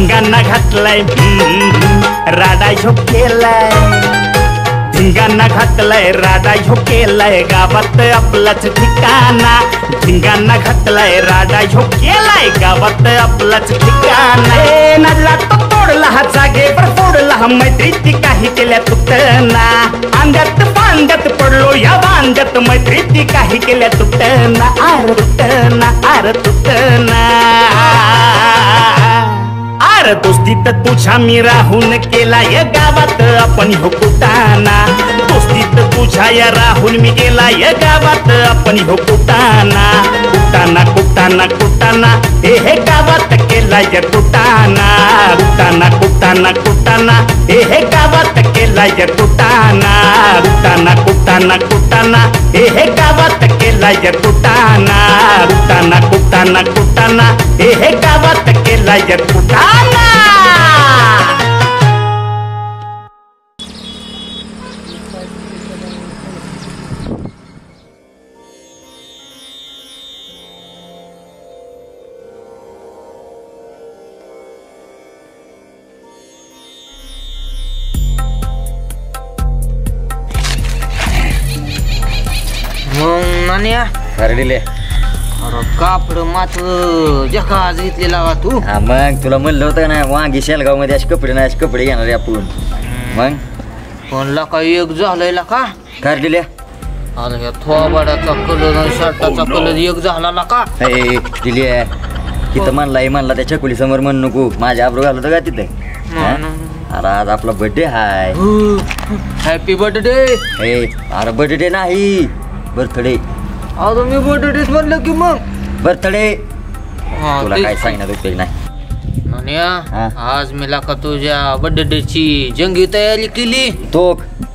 धिंगाणा घातलाय राडा ह्यो केलाय धिंगाणा घातलाय राडा ह्यो केलाय गावात आपलाच ठिकाणा धिंगाणा घातलाय राडा ह्यो केलाय गावात आपलाच ठिकाणा नडला तो तोडला हा जागेवर फोडला मैत्रीची काही केल्या तुटना अंड्यात पांड्यात पडलो या वांड्यात मैत्रीची काही केल्या तुटना आर तुटना आर दोस्तीत तुझ्या मी राहून केला या गावात आपण हो कुटाना दोस्तीत तुझ्या या राहून मी गेला या गावात आपण हो कुटाना कुटाना कुटाना कुटाना हे गावात केला या कुटाना कुटाना कुटाना कुटाना हे गावात केला या कुटाना कुटाना कुटाना कुटाना हे गावात केला या कुटाना कुटाना कुटाना कुटाना हे गावात केला या कुटाना खरडिले कापड मात जकाज घेतलेला वा तू मग तुला म्हणलं होतं ना वांगी शेलगाव मध्ये असे कपडे नाही असे कपडे घेणार आपण मग पण लका एक झालंय लका खरडिले अरे या थोबाडाचा कलर शर्टाचा कलर एक झाला लका दिली तिथं म्हणला त्या चकुली समोर म्हण नको माझ्या आब्रू घालत का तिथे अरे आज आपला बर्थडे हाय हॅपी बर्थडे अरे बर्थडे नाही बर्थडे अजून मी बर्थडेच म्हणलं की मग बर्थडे तुला काय सांगण्यात उपयोग नाही आज मी लाका तुझ्या बर्थडेची जंगी तयारी केली तो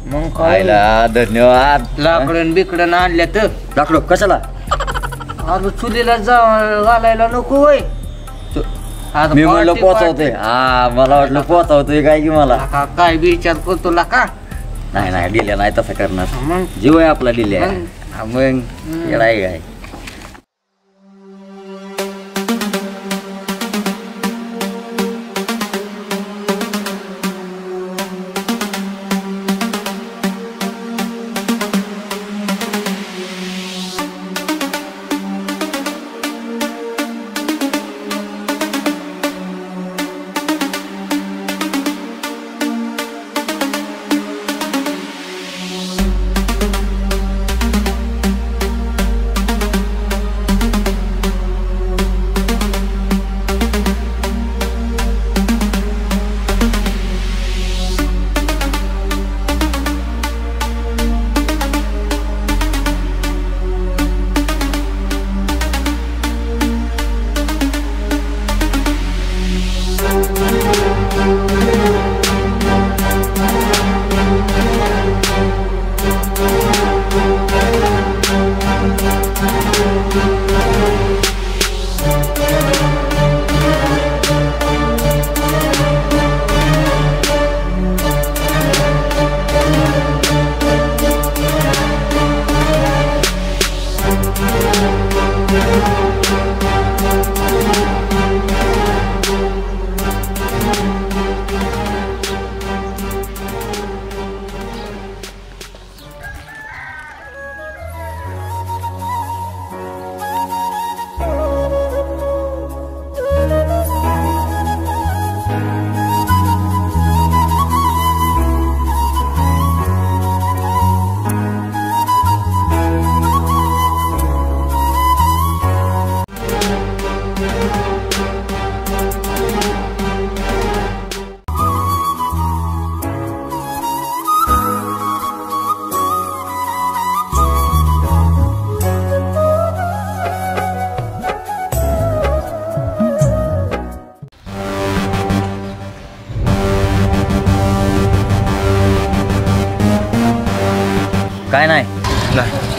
मग खायला धन्यवाद लाकडं बिकडं आणल्या तर लाकडं कशाला आज चुलीला घालायला नको होय मी म्हणलं पोचवतोय मला वाटलं पोचवतोय काय की मला काय विचार करतो लाका नाही दिल्या नाही तसं करणार जीव आहे आपला दिल्या मग येडाय काय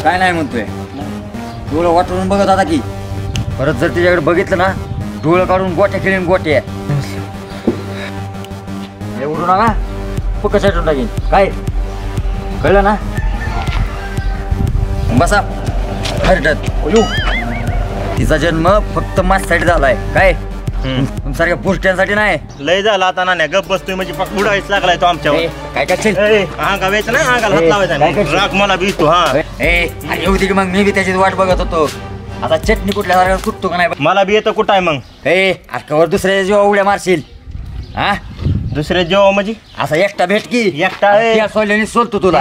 काय नाही म्हणतोय डोळं वाटून बघत आता की परत जर तिच्याकडे बघितलं ना डोळं काढून गोट्या खेळून गोट्या हे उडू नका फक्त साईडून टाकीन काय कळलं ना बसा हरडत तिचा जन्म फक्त माझ साईड झालाय काय तुमच्यासारख्या पोस्टांसाठी नाही. लय झाला आता ना गप बसतोय म्हणजे पाक बुडायच लागलाय तो आमच्यावर. काय करशील? अंगा वेच नाही अंगाला हात लावायचा नाही. राग मला भीतो. हा अरे येऊ दे की मग मी बी त्याची वाट बघत होतो. आता चटणी कुठल्या जागा कुठतो का नाही? मला बी येतं कुठं आहे मग? अरे दुसऱ्या जेव्हा उड्या मारशील हा दुसरे जेव्हा म्हणजे असा एकटा भेट की एकटा सोडल्याने सोडतो तुला.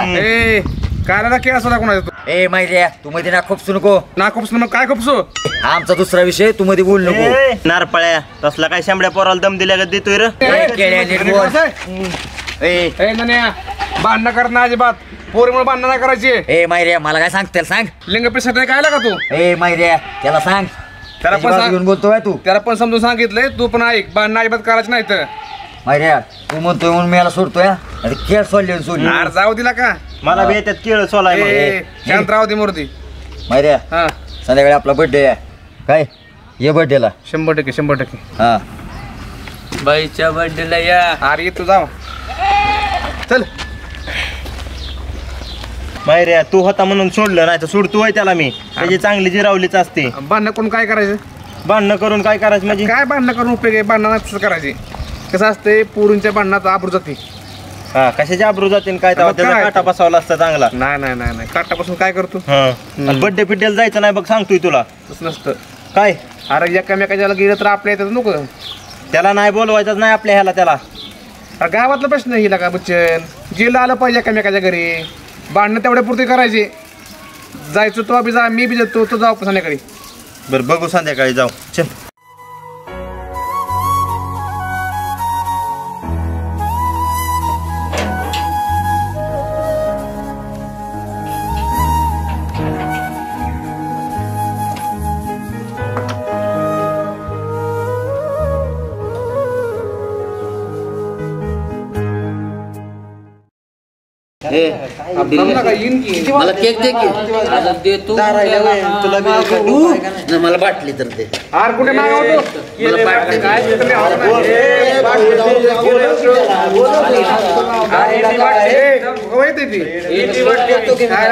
काय केला सोडा कोणाचा तू? माहिती तू मध्ये ना खोपसू नको. ना खोपसू मग काय खोपसू? आमचा दुसरा विषय तू मध्ये बोल नको. नारपळ्या तसला काय शांबड्या पोराला दम दिल्या का देतोय रे? भांडणं करत नाही अजिबात. पोरीमुळे भांडणं नाही करायची. मायऱ्या मला काय सांगते सांग. लिंग पेशंट काय का तू? मायऱ्या त्याला सांग. त्याला पण सांग. घेऊन बोलतोय तू. त्याला पण समजून सांगितलंय. तू पण ऐक भांडणं अजिबात करायचं नाही तर. मायऱ्या तू म्हणतोय म्हणून मी याला सोडतोय. अरे खेळ सोडले सोडली. अरे जाऊ दिला का? मला बी येतात केळ सोलाय. शांत राहू दे मूर्ती. मायऱ्या हा संध्याकाळी आपला बर्थडे आहे काय? ये बर्थडेला. 100% हा बाईच्या बर्थडेला या. अरे तू जाऊ चल. मायऱ्या तू होता म्हणून सोडलं नाही तर सोडतोय त्याला मी. त्याची चांगली जिरावलीच असते. भांडणं करून काय करायचं? भांडणं करून काय करायचं म्हणजे? काय भांडणं करून उपयोग आहे? भांडणं नाही तसं करायची. कसं असते पोरींच्या भांडणात आबरू जाते. हा कशाची आबरू जाते काय तेव्हा त्याचा काय? काटा बसवला असता चांगला. नाही काटापासून काय करतो? बर्थडे पिड्डेला जायचं नाही बघ सांगतोय तुला. तसं नसतं. काय अरे एकामेकाच्याला गेलं तर आपल्या येतात नको. त्याला नाही बोलवायचंच नाही आपल्या ह्याला त्याला. अरे गावातला प्रश्न हिला का बच्चन? जेला आलं पाहिजे एकामेकाच्या घरी. भांडणं तेवढ्या पुरती करायची. जायचं तो बी जा मी बी जातो तो जाऊ संध्याकाळी. बरं बघू संध्याकाळी जाऊ चल. मला केक दे की. आता देतो मला बाटली तर दे. आर कुठे मागवतो? मला बाटली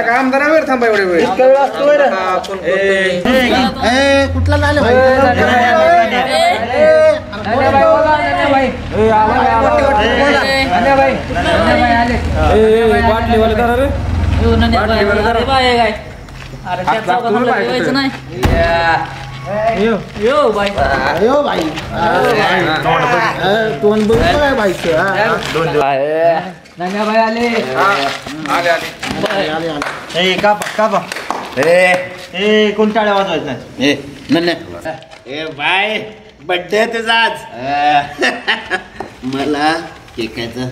आमदारावर थांबा एवढे वेळ. कुठला लाले कोण टाळ्या वाजवायचं नाही. बाय बड्डे तुझा आज. मला केकाचं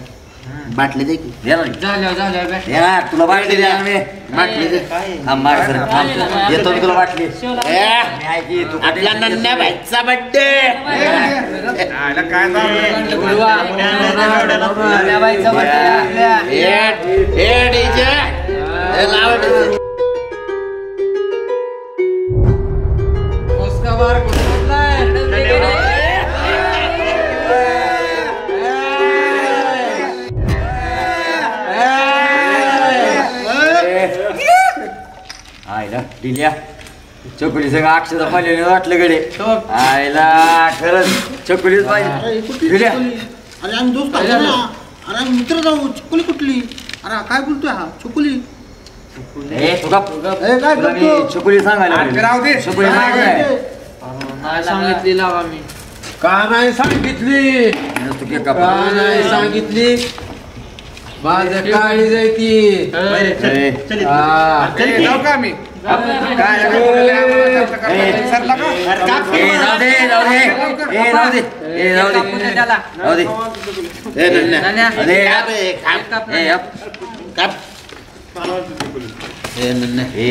बाटली दे की. तुला बाटली द्या. बाटली दे. येतो मी तुला बाटली. आपला नन्या भाईचा बड्डे. आयला दिल्या चकुली सगळं अक्षर पाहिजे वाटलं गडे. आयला खरंच चकुलीच पाहिजे दिल्या. अरे आम्ही दोस्त आहोत ना. अरे मित्र जाऊ. चकुली कुठली? अरे काय बोलतोय हा? चकुली चकुली सांगायला राहू दे. चकुली सांगायला सांगितली लावा मी. का नाही सांगितली? का नाही सांगितली? माझं काळी जायती. जाऊ का मी?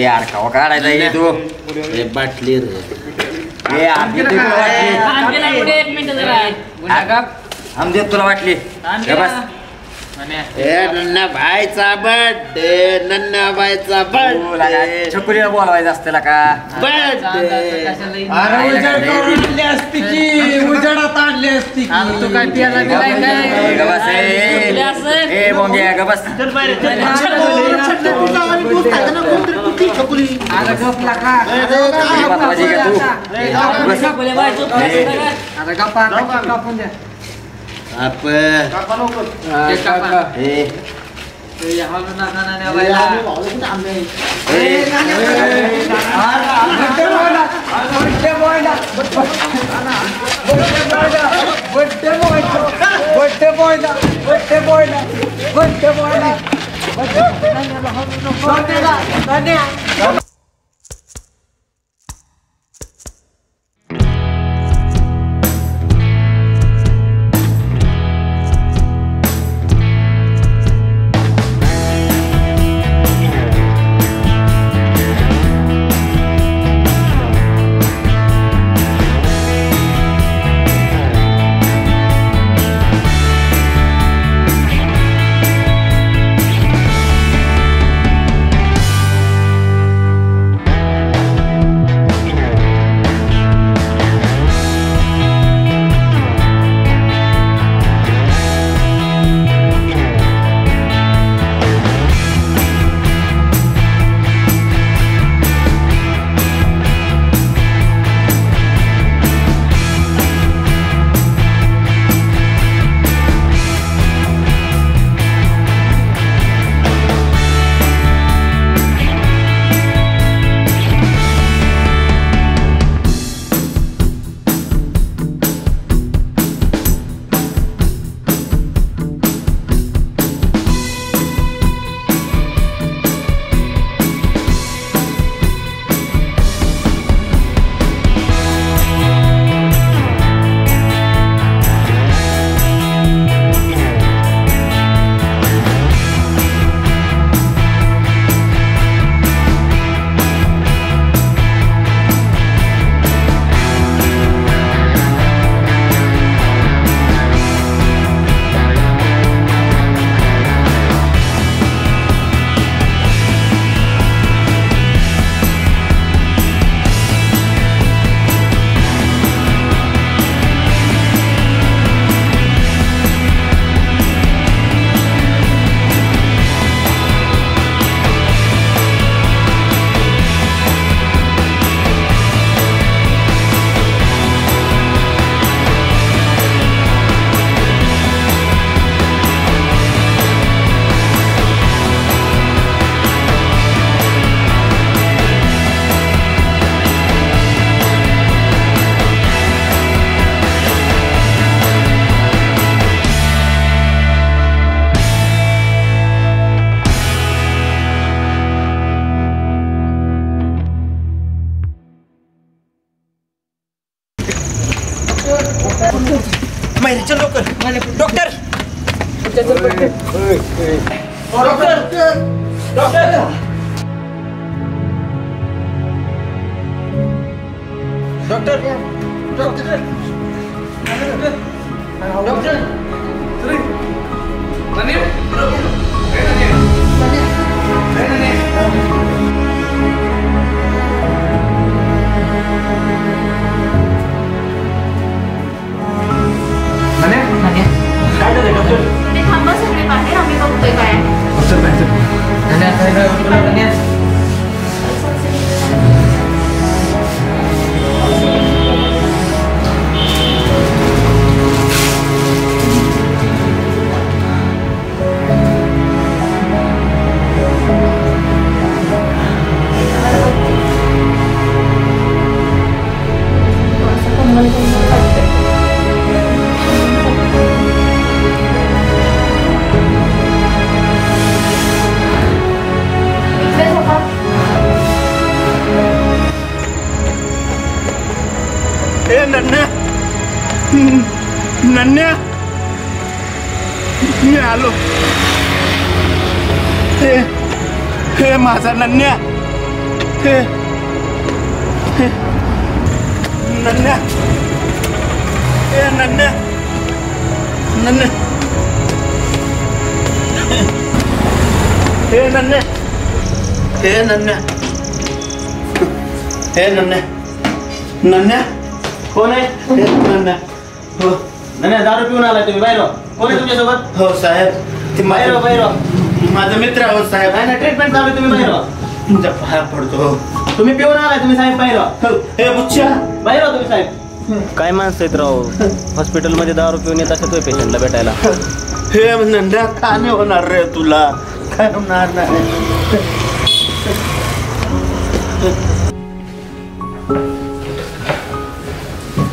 यार खावा काढायचा तू. बाटली रे. आम देत तुला वाटली. नन्ना भाईचा बर्थडे. नन्ना भाईचा बर्थडे. छकुलीला बोलवायचं असते का? बर्थडे. उजाडात आणले असते तू काय पियाला चल लवकर डॉक्टर तुम्ही थांबा सगळे बाहेर आम्ही बघतोय काय आहे. नन्या मी आलो हे माझा नन्या नन्या नन्या नन्या हे नन्या हे नन्या हे नन्या नन्या कोण आहे हे नन्या हो नाही दारू पिऊन आलाय तुम्ही बाहेर कोण आहे तुमच्यासोबत हो साहेब ते बाहेर माझा मित्र आहोत साहेब. नाही नाही ट्रीटमेंट चालू आहे, तुम्ही बाहेर तुमच्या पाया पडतो. तुम्ही पिऊन आलाय तुम्ही साहेब बाहेर हे बुच्च्या बाहेर तुम्ही साहेब. काय माणसं आहेत राव हॉस्पिटलमध्ये दारू पिऊन येत असत पेशंटला भेटायला. हे नंद्या का नाही होणार रे तुला काय होणार नाही.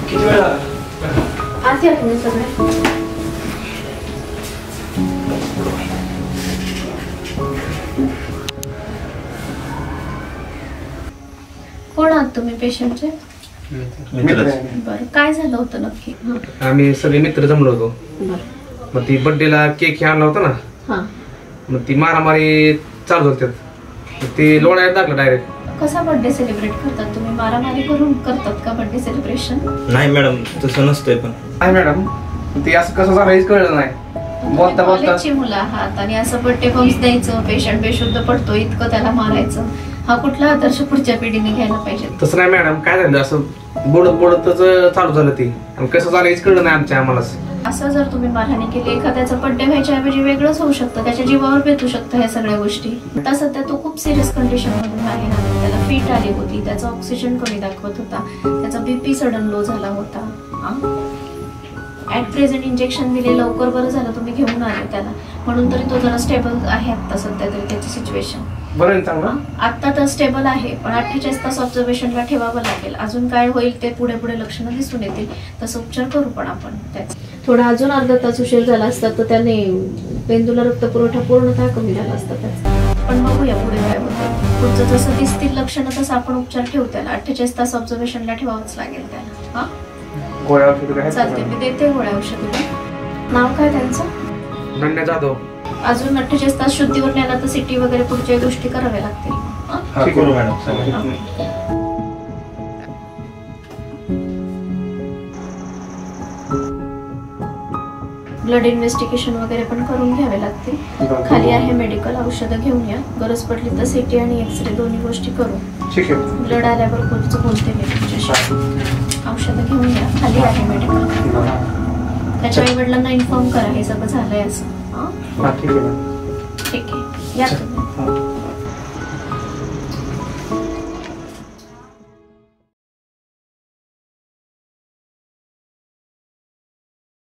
किती वेळ झाला? आज या तुम्ही सगळे. कोण आहात तुम्ही पेशंटचे? बरं काय झालं होतं नक्की? आम्ही सगळे मित्र जमलो होतो. बरं मग ती बर्थडेला केक हे आणला होता ना. हां मग ती मारामारी चालू होती. ती लोळायला लागलं डायरेक्ट. कसा बर्थडे सेलिब्रेट करतात तुम्ही? मारामारी करून करतात का बर्थडे सेलिब्रेशन? नाही मॅडम तसं नसतंय. पण नाही मॅडम ते असं कसं झालं हेच कळलं नाही. बोलता बोलता कॉलेजची मुलं आहात आणि असं बर्थडे बॉम्ब्स द्यायचं, पेशंट बेशुद्ध पडतो इतकं त्याला मारायचं, हा कुठला आदर्श पुढच्या पिढीने घ्यायला पाहिजे? तसं नाही मॅडम, काय झालं असं बोलत बोलतच चालू झालं ते आणि कसं झालं हेच कळलं नाही आमच्या आम्हालाच. असं जर तुम्ही मारहाणी केली एखाद्याचं बर्थडे व्हायच्या ऐवजी वेगळंच होऊ शकतं, त्याच्या जीवावर बेतू शकतं ह्या सगळ्या गोष्टी. आता सध्या तो खूप सिरियस कंडिशन मधून आहे ना, त्याला फीट आली होती, त्याचा ऑक्सिजन कमी दाखवत होता, त्याचा बीपी सडन लो झाला होता. ऍट प्रेझेंट इंजेक्शन दिले, लवकर बरं झालं तुम्ही घेऊन आले त्याला, म्हणून तरी तो जरा स्टेबल आहे आता सध्या तरी त्याची सिच्युएशन. बरं चांगलं आता तर स्टेबल आहे, पण 48 तास ऑब्झर्वेशनला ठेवावं लागेल. अजून काय होईल ते पुढे पुढे लक्षणं दिसून येतील, तसं उपचार करू. पण आपण त्याच थोडा अजून अर्धा तास उशीर झाला असता तर त्याने पेंदूला रक्तपुरवठा पूर्णतः कमी झाला असता त्याचा. पण बघूया पुढे काय होतं. पुढचं जसं दिसतील लक्षणं तसं आपण उपचार ठेवू. त्याला 48 तास ऑब्झर्वेशनला ठेवावंच लागेल त्याला. हा गोळ्या औषधं काय चालते, मी देते गोळ्या औषधं. नाव काय त्यांचं? नन्या जाधव. अजून 48 तास शुद्धीवर न्यायला तर सिटी वगैरे पुढच्या गोष्टी कराव्या लागतील. ठीक आहे मॅडम. ब्लड इन्व्हेस्टिगेशन वगैरे पण करून घ्यावे लागतील. खाली आहे मेडिकल, औषधं घेऊन या. गरज पडली तर सिटी आणि एक्सरे दोन्ही गोष्टी करू. ठीक आहे. ब्लड आल्यावर कोणचं बोलते मी तुमच्याशी. औषधं घेऊन या, खाली आहे मेडिकल. त्याच्या आई वडिलांना इन्फॉर्म करा हे सगळं झालंय असं. ठीक आहे. ठीक आहे, या तुम्ही.